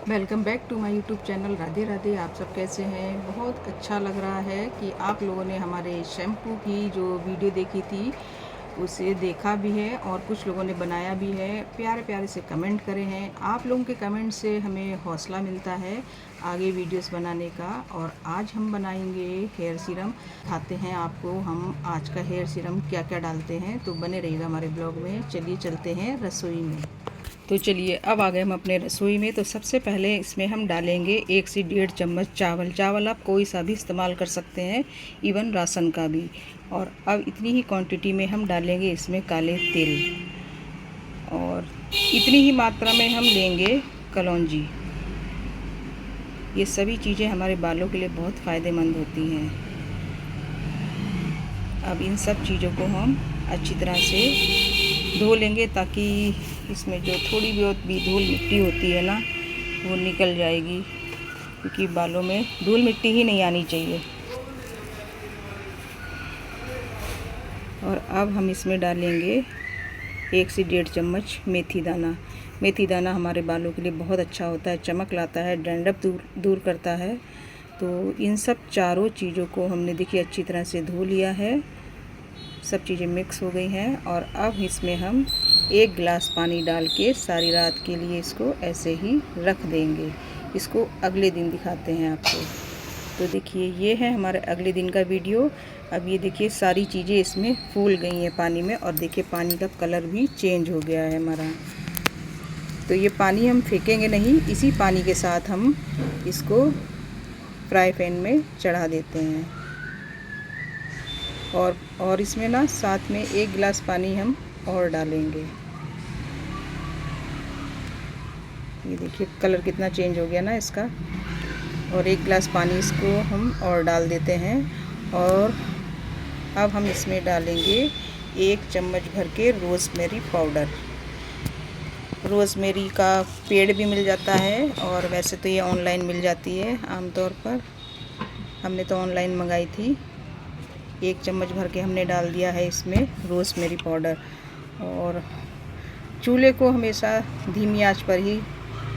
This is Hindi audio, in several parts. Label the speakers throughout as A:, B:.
A: Welcome back to my YouTube channel. Radhe Radhe. आप सब कैसे हैं? बहुत अच्छा लग रहा है कि आप लोगों ने हमारे शैम्पू की जो वीडियो देखी थी उसे देखा भी है और कुछ लोगों ने बनाया भी है। प्यारे प्यारे से कमेंट करे हैं। आप लोगों के कमेंट से हमें हौसला मिलता है आगे वीडियोस बनाने का। और आज हम बनाएंगे हेयर सीरम। खाते हैं आपको हम आज का हेयर सीरम क्या क्या डालते हैं, तो बने रहिएगा हमारे ब्लॉग में। चलिए चलते हैं रसोई में। तो चलिए अब आ गए हम अपने रसोई में। तो सबसे पहले इसमें हम डालेंगे 1 से 1.5 चम्मच चावल। चावल आप कोई सा भी इस्तेमाल कर सकते हैं, इवन राशन का भी। और अब इतनी ही क्वांटिटी में हम डालेंगे इसमें काले तिल, और इतनी ही मात्रा में हम लेंगे कलौंजी। ये सभी चीज़ें हमारे बालों के लिए बहुत फ़ायदेमंद होती हैं। अब इन सब चीज़ों को हम अच्छी तरह से धो लेंगे ताकि इसमें जो थोड़ी बहुत भी धूल मिट्टी होती है ना, वो निकल जाएगी, क्योंकि बालों में धूल मिट्टी ही नहीं आनी चाहिए। और अब हम इसमें डालेंगे 1 से 1.5 चम्मच मेथी दाना। मेथी दाना हमारे बालों के लिए बहुत अच्छा होता है, चमक लाता है, डैंड्रफ दूर करता है। तो इन सब चारों चीज़ों को हमने देखिए अच्छी तरह से धो लिया है। सब चीज़ें मिक्स हो गई हैं। और अब इसमें हम 1 गिलास पानी डाल के सारी रात के लिए इसको ऐसे ही रख देंगे। इसको अगले दिन दिखाते हैं आपको। तो देखिए ये है हमारे अगले दिन का वीडियो। अब ये देखिए सारी चीज़ें इसमें फूल गई हैं पानी में, और देखिए पानी का कलर भी चेंज हो गया है हमारा। तो ये पानी हम फेंकेंगे नहीं, इसी पानी के साथ हम इसको फ्राई पैन में चढ़ा देते हैं। और इसमें ना साथ में 1 गिलास पानी हम और डालेंगे। ये देखिए कलर कितना चेंज हो गया ना इसका। और 1 गिलास पानी इसको हम और डाल देते हैं। और अब हम इसमें डालेंगे 1 चम्मच भर के रोज़मेरी पाउडर। रोज़मेरी का पेड़ भी मिल जाता है, और वैसे तो ये ऑनलाइन मिल जाती है आमतौर पर। हमने तो ऑनलाइन मंगाई थी। 1 चम्मच भर के हमने डाल दिया है इसमें रोज़मेरी पाउडर। और चूल्हे को हमेशा धीमी आंच पर ही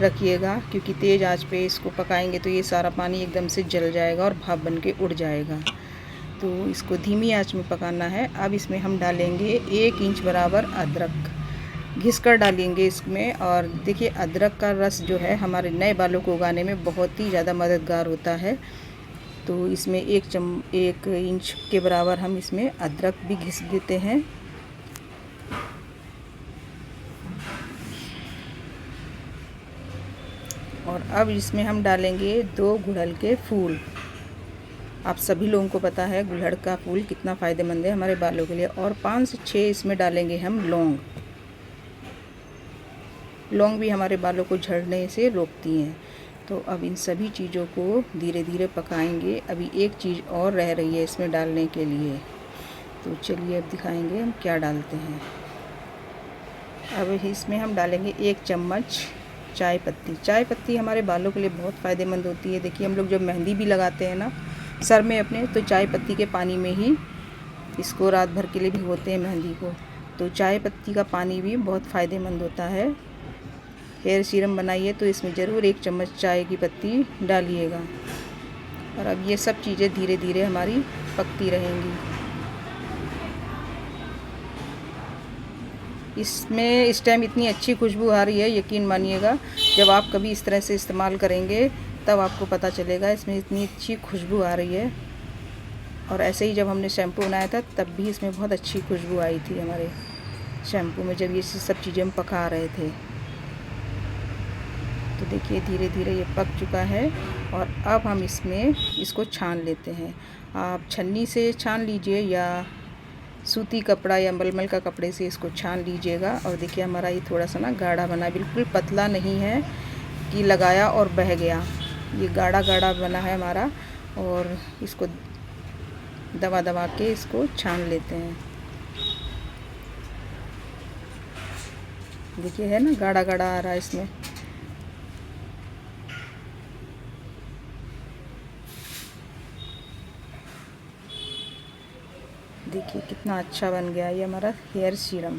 A: रखिएगा, क्योंकि तेज़ आंच पे इसको पकाएंगे तो ये सारा पानी एकदम से जल जाएगा और भाप बन के उड़ जाएगा। तो इसको धीमी आंच में पकाना है। अब इसमें हम डालेंगे 1 इंच बराबर अदरक, घिसकर डालेंगे इसमें। और देखिए अदरक का रस जो है हमारे नए बालों को उगाने में बहुत ही ज़्यादा मददगार होता है। तो इसमें 1 इंच के बराबर हम इसमें अदरक भी घिस देते हैं। और अब इसमें हम डालेंगे 2 गुड़हल के फूल। आप सभी लोगों को पता है गुड़हल का फूल कितना फ़ायदेमंद है हमारे बालों के लिए। और 5 से 6 इसमें डालेंगे हम लौंग। लौंग भी हमारे बालों को झड़ने से रोकती हैं। तो अब इन सभी चीज़ों को धीरे धीरे पकाएंगे। अभी एक चीज़ और रह रही है इसमें डालने के लिए, तो चलिए अब दिखाएंगे हम क्या डालते हैं। अब इसमें हम डालेंगे 1 चम्मच चाय पत्ती। चाय पत्ती हमारे बालों के लिए बहुत फ़ायदेमंद होती है। देखिए हम लोग जब मेहंदी भी लगाते हैं ना सर में अपने, तो चाय पत्ती के पानी में ही इसको रात भर के लिए भिगोते हैं मेहंदी को। तो चाय पत्ती का पानी भी बहुत फ़ायदेमंद होता है। हेयर सीरम बनाइए तो इसमें ज़रूर 1 चम्मच चाय की पत्ती डालिएगा। और अब ये सब चीज़ें धीरे धीरे हमारी पकती रहेंगी। इसमें इस टाइम इतनी अच्छी खुशबू आ रही है, यकीन मानिएगा। जब आप कभी इस तरह से इस्तेमाल करेंगे तब आपको पता चलेगा इसमें इतनी अच्छी खुशबू आ रही है। और ऐसे ही जब हमने शैम्पू बनाया था तब भी इसमें बहुत अच्छी खुशबू आई थी हमारे शैम्पू में, जब ये सब चीज़ें हम पका रहे थे। तो देखिए धीरे धीरे ये पक चुका है। और अब हम इसमें इसको छान लेते हैं। आप छन्नी से छान लीजिए या सूती कपड़ा या मलमल का कपड़े से इसको छान लीजिएगा। और देखिए हमारा ये थोड़ा सा ना गाढ़ा बना, बिल्कुल पतला नहीं है कि लगाया और बह गया। ये गाढ़ा गाढ़ा बना है हमारा। और इसको दबा दबा के इसको छान लेते हैं। देखिए है ना गाढ़ा गाढ़ा आ रहा है इसमें। देखिए कितना अच्छा बन गया ये हमारा हेयर सीरम।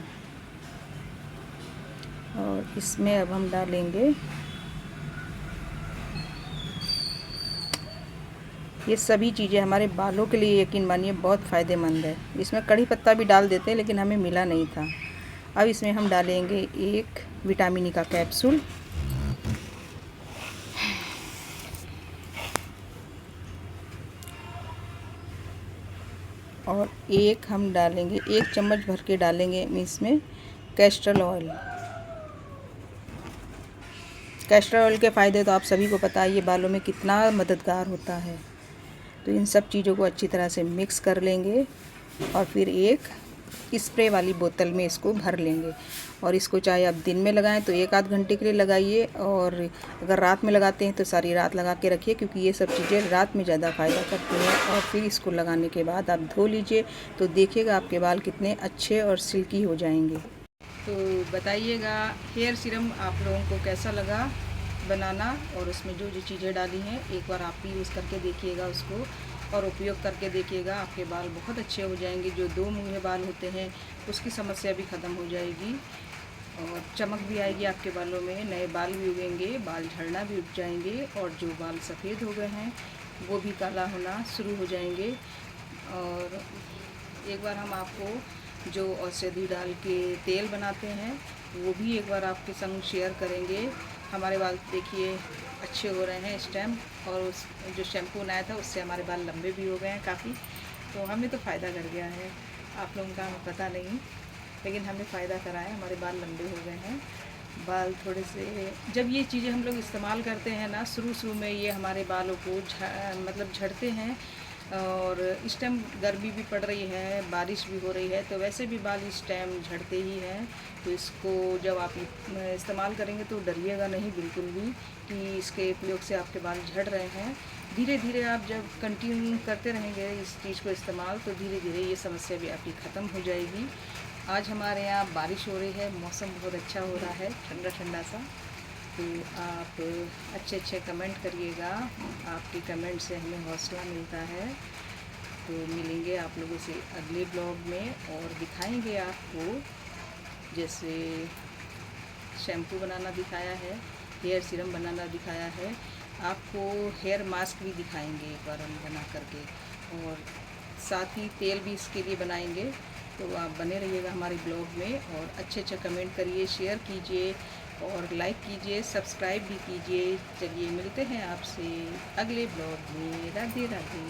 A: और इसमें अब हम डालेंगे ये सभी चीज़ें हमारे बालों के लिए यकीन मानिए बहुत फ़ायदेमंद है। इसमें कड़ी पत्ता भी डाल देते हैं लेकिन हमें मिला नहीं था। अब इसमें हम डालेंगे एक विटामिन ई का कैप्सूल और एक हम डालेंगे 1 चम्मच भर के डालेंगे इसमें कैस्टर ऑयल। कैस्टर ऑयल के फ़ायदे तो आप सभी को पता है, ये बालों में कितना मददगार होता है। तो इन सब चीज़ों को अच्छी तरह से मिक्स कर लेंगे और फिर एक स्प्रे वाली बोतल में इसको भर लेंगे। और इसको चाहे आप दिन में लगाएं तो 1 आध घंटे के लिए लगाइए, और अगर रात में लगाते हैं तो सारी रात लगा के रखिए, क्योंकि ये सब चीज़ें रात में ज़्यादा फ़ायदा करती हैं। और फिर इसको लगाने के बाद आप धो लीजिए तो देखिएगा आपके बाल कितने अच्छे और सिल्की हो जाएंगे। तो बताइएगा हेयर सीरम आप लोगों को कैसा लगा बनाना, और उसमें जो जो चीज़ें डाली हैं एक बार आप भी यूज़ करके देखिएगा उसको, और उपयोग करके देखिएगा। आपके बाल बहुत अच्छे हो जाएंगे। जो 2 मुँहे बाल होते हैं उसकी समस्या भी ख़त्म हो जाएगी, और चमक भी आएगी आपके बालों में, नए बाल भी उगेंगे, बाल झड़ना भी उग जाएंगे, और जो बाल सफ़ेद हो गए हैं वो भी काला होना शुरू हो जाएंगे। और एक बार हम आपको जो औषधि डाल के तेल बनाते हैं वो भी एक बार आपके संग शेयर करेंगे। हमारे बाल देखिए अच्छे हो रहे हैं इस टाइम, और उस जो शैम्पू बनाया था उससे हमारे बाल लंबे भी हो गए हैं काफ़ी। तो हमें तो फ़ायदा कर गया है, आप लोगों का हमें पता नहीं, लेकिन हमें फ़ायदा करा है, हमारे बाल लंबे हो गए हैं। बाल थोड़े से जब ये चीज़ें हम लोग इस्तेमाल करते हैं ना, शुरू में ये हमारे बालों को मतलब झड़ते हैं। और इस टाइम गर्मी भी पड़ रही है, बारिश भी हो रही है, तो वैसे भी बाल इस टाइम झड़ते ही हैं। तो इसको जब आप इस्तेमाल करेंगे तो डरिएगा नहीं बिल्कुल भी कि इसके प्रयोग से आपके बाल झड़ रहे हैं। धीरे धीरे आप जब कंटिन्यू करते रहेंगे इस चीज़ को इस्तेमाल, तो धीरे धीरे ये समस्या भी आपकी ख़त्म हो जाएगी। आज हमारे यहाँ बारिश हो रही है, मौसम बहुत अच्छा हो रहा है, ठंडा ठंडा सा। तो आप अच्छे अच्छे कमेंट करिएगा, आपके कमेंट से हमें हौसला मिलता है। तो मिलेंगे आप लोगों से अगले ब्लॉग में, और दिखाएंगे आपको, जैसे शैम्पू बनाना दिखाया है, हेयर सीरम बनाना दिखाया है, आपको हेयर मास्क भी दिखाएंगे एक बार हम बना करके, और साथ ही तेल भी इसके लिए बनाएंगे। तो आप बने रहिएगा हमारे ब्लॉग में, और अच्छे अच्छे कमेंट करिए, शेयर कीजिए और लाइक कीजिए, सब्सक्राइब भी कीजिए। चलिए मिलते हैं आपसे अगले ब्लॉग में। राधे राधे।